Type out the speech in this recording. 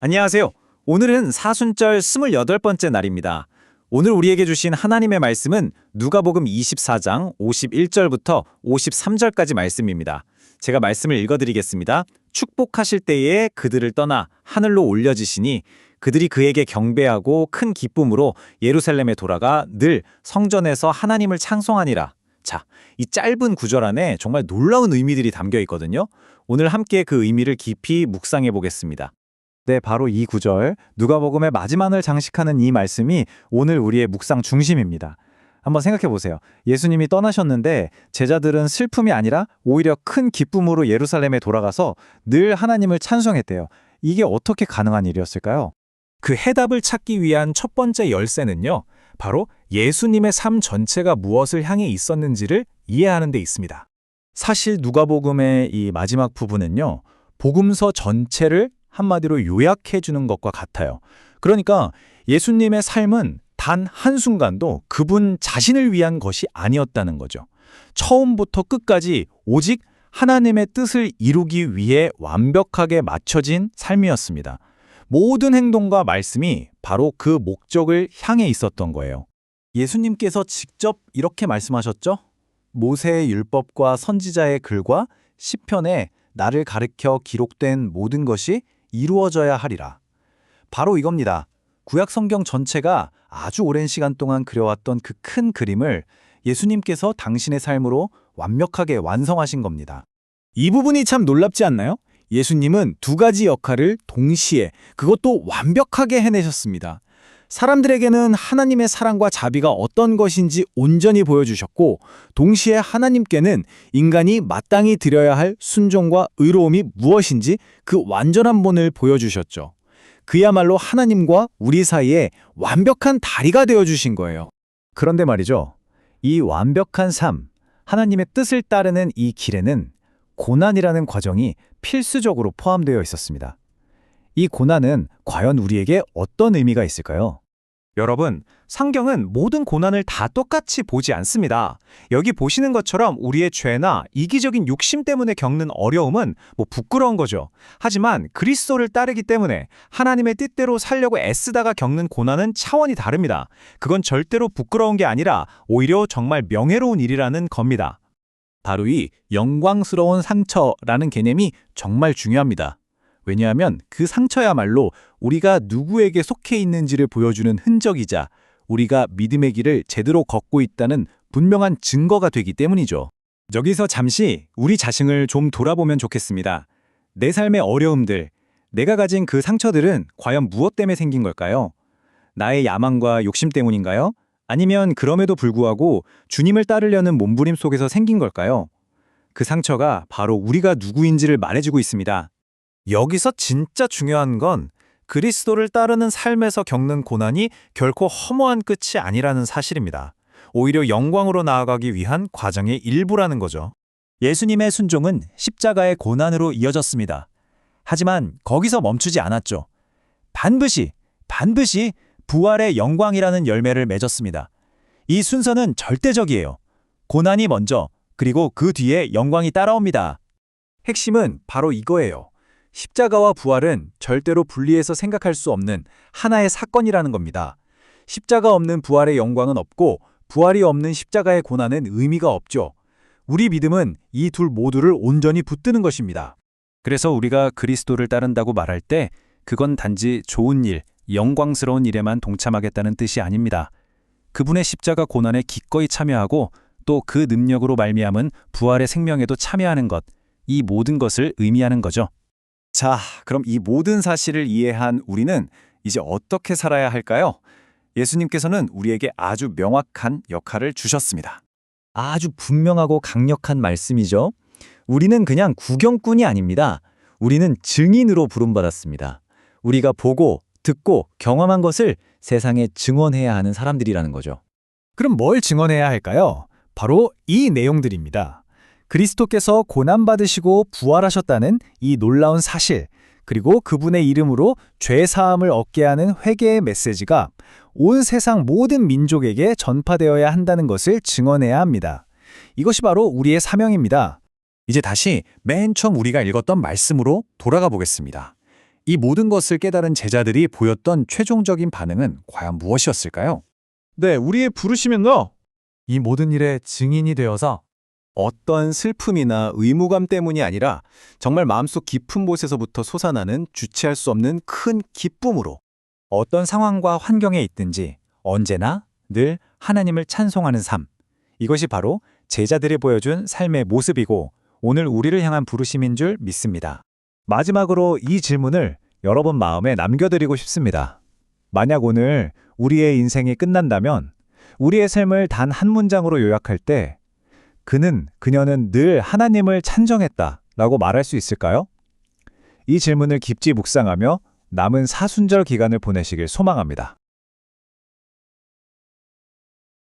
안녕하세요. 오늘은 사순절 28번째 날입니다. 오늘 우리에게 주신 하나님의 말씀은 누가복음 24장 51절부터 53절까지 말씀입니다. 제가 말씀을 읽어드리겠습니다. 축복하실 때에 그들을 떠나 하늘로 올려지시니 그들이 그에게 경배하고 큰 기쁨으로 예루살렘에 돌아가 늘 성전에서 하나님을 창송하니라. 자, 이 짧은 구절 안에 정말 놀라운 의미들이 담겨 있거든요. 오늘 함께 그 의미를 깊이 묵상해 보겠습니다. 네, 바로 이 구절, 누가복음의 마지막을 장식하는 이 말씀이 오늘 우리의 묵상 중심입니다. 한번 생각해 보세요. 예수님이 떠나셨는데 제자들은 슬픔이 아니라 오히려 큰 기쁨으로 예루살렘에 돌아가서 늘 하나님을 찬송했대요. 이게 어떻게 가능한 일이었을까요? 그 해답을 찾기 위한 첫 번째 열쇠는요, 바로 예수님의 삶 전체가 무엇을 향해 있었는지를 이해하는 데 있습니다. 사실 누가복음의 이 마지막 부분은요, 복음서 전체를 한마디로 요약해 주는 것과 같아요. 그러니까 예수님의 삶은 단 한순간도 그분 자신을 위한 것이 아니었다는 거죠. 처음부터 끝까지 오직 하나님의 뜻을 이루기 위해 완벽하게 맞춰진 삶이었습니다. 모든 행동과 말씀이 바로 그 목적을 향해 있었던 거예요. 예수님께서 직접 이렇게 말씀하셨죠? 모세의 율법과 선지자의 글과 시편에 나를 가르쳐 기록된 모든 것이 이루어져야 하리라. 바로 이겁니다. 구약 성경 전체가 아주 오랜 시간 동안 그려왔던 그 큰 그림을 예수님께서 당신의 삶으로 완벽하게 완성하신 겁니다. 이 부분이 참 놀랍지 않나요? 예수님은 두 가지 역할을 동시에, 그것도 완벽하게 해내셨습니다. 사람들에게는 하나님의 사랑과 자비가 어떤 것인지 온전히 보여주셨고, 동시에 하나님께는 인간이 마땅히 드려야 할 순종과 의로움이 무엇인지 그 완전한 본을 보여주셨죠. 그야말로 하나님과 우리 사이에 완벽한 다리가 되어주신 거예요. 그런데 말이죠. 이 완벽한 삶, 하나님의 뜻을 따르는 이 길에는 고난이라는 과정이 필수적으로 포함되어 있었습니다. 이 고난은 과연 우리에게 어떤 의미가 있을까요? 여러분, 성경은 모든 고난을 다 똑같이 보지 않습니다. 여기 보시는 것처럼 우리의 죄나 이기적인 욕심 때문에 겪는 어려움은 부끄러운 거죠. 하지만 그리스도를 따르기 때문에 하나님의 뜻대로 살려고 애쓰다가 겪는 고난은 차원이 다릅니다. 그건 절대로 부끄러운 게 아니라 오히려 정말 명예로운 일이라는 겁니다. 바로 이 영광스러운 상처라는 개념이 정말 중요합니다. 왜냐하면 그 상처야말로 우리가 누구에게 속해 있는지를 보여주는 흔적이자 우리가 믿음의 길을 제대로 걷고 있다는 분명한 증거가 되기 때문이죠. 여기서 잠시 우리 자신을 좀 돌아보면 좋겠습니다. 내 삶의 어려움들, 내가 가진 그 상처들은 과연 무엇 때문에 생긴 걸까요? 나의 야망과 욕심 때문인가요? 아니면 그럼에도 불구하고 주님을 따르려는 몸부림 속에서 생긴 걸까요? 그 상처가 바로 우리가 누구인지를 말해주고 있습니다. 여기서 진짜 중요한 건 그리스도를 따르는 삶에서 겪는 고난이 결코 허무한 끝이 아니라는 사실입니다. 오히려 영광으로 나아가기 위한 과정의 일부라는 거죠. 예수님의 순종은 십자가의 고난으로 이어졌습니다. 하지만 거기서 멈추지 않았죠. 반드시 부활의 영광이라는 열매를 맺었습니다. 이 순서는 절대적이에요. 고난이 먼저, 그리고 그 뒤에 영광이 따라옵니다. 핵심은 바로 이거예요. 십자가와 부활은 절대로 분리해서 생각할 수 없는 하나의 사건이라는 겁니다. 십자가 없는 부활의 영광은 없고 부활이 없는 십자가의 고난은 의미가 없죠. 우리 믿음은 이 둘 모두를 온전히 붙드는 것입니다. 그래서 우리가 그리스도를 따른다고 말할 때 그건 단지 좋은 일, 영광스러운 일에만 동참하겠다는 뜻이 아닙니다. 그분의 십자가 고난에 기꺼이 참여하고 또 그 능력으로 말미암은 부활의 생명에도 참여하는 것, 이 모든 것을 의미하는 거죠. 자, 그럼 이 모든 사실을 이해한 우리는 이제 어떻게 살아야 할까요? 예수님께서는 우리에게 아주 명확한 역할을 주셨습니다. 아주 분명하고 강력한 말씀이죠. 우리는 그냥 구경꾼이 아닙니다. 우리는 증인으로 부름받았습니다. 우리가 보고, 듣고, 경험한 것을 세상에 증언해야 하는 사람들이라는 거죠. 그럼 뭘 증언해야 할까요? 바로 이 내용들입니다. 그리스도께서 고난받으시고 부활하셨다는 이 놀라운 사실, 그리고 그분의 이름으로 죄 사함을 얻게 하는 회개의 메시지가 온 세상 모든 민족에게 전파되어야 한다는 것을 증언해야 합니다. 이것이 바로 우리의 사명입니다. 이제 다시 맨 처음 우리가 읽었던 말씀으로 돌아가 보겠습니다. 이 모든 것을 깨달은 제자들이 보였던 최종적인 반응은 과연 무엇이었을까요? 네, 우리의 부르심은요. 이 모든 일의 증인이 되어서 어떤 슬픔이나 의무감 때문이 아니라 정말 마음속 깊은 곳에서부터 솟아나는 주체할 수 없는 큰 기쁨으로 어떤 상황과 환경에 있든지 언제나 늘 하나님을 찬송하는 삶. 이것이 바로 제자들이 보여준 삶의 모습이고 오늘 우리를 향한 부르심인 줄 믿습니다. 마지막으로 이 질문을 여러분 마음에 남겨드리고 싶습니다. 만약 오늘 우리의 인생이 끝난다면 우리의 삶을 단 한 문장으로 요약할 때 그녀는 늘 하나님을 찬정했다 라고 말할 수 있을까요? 이 질문을 깊이 묵상하며 남은 사순절 기간을 보내시길 소망합니다.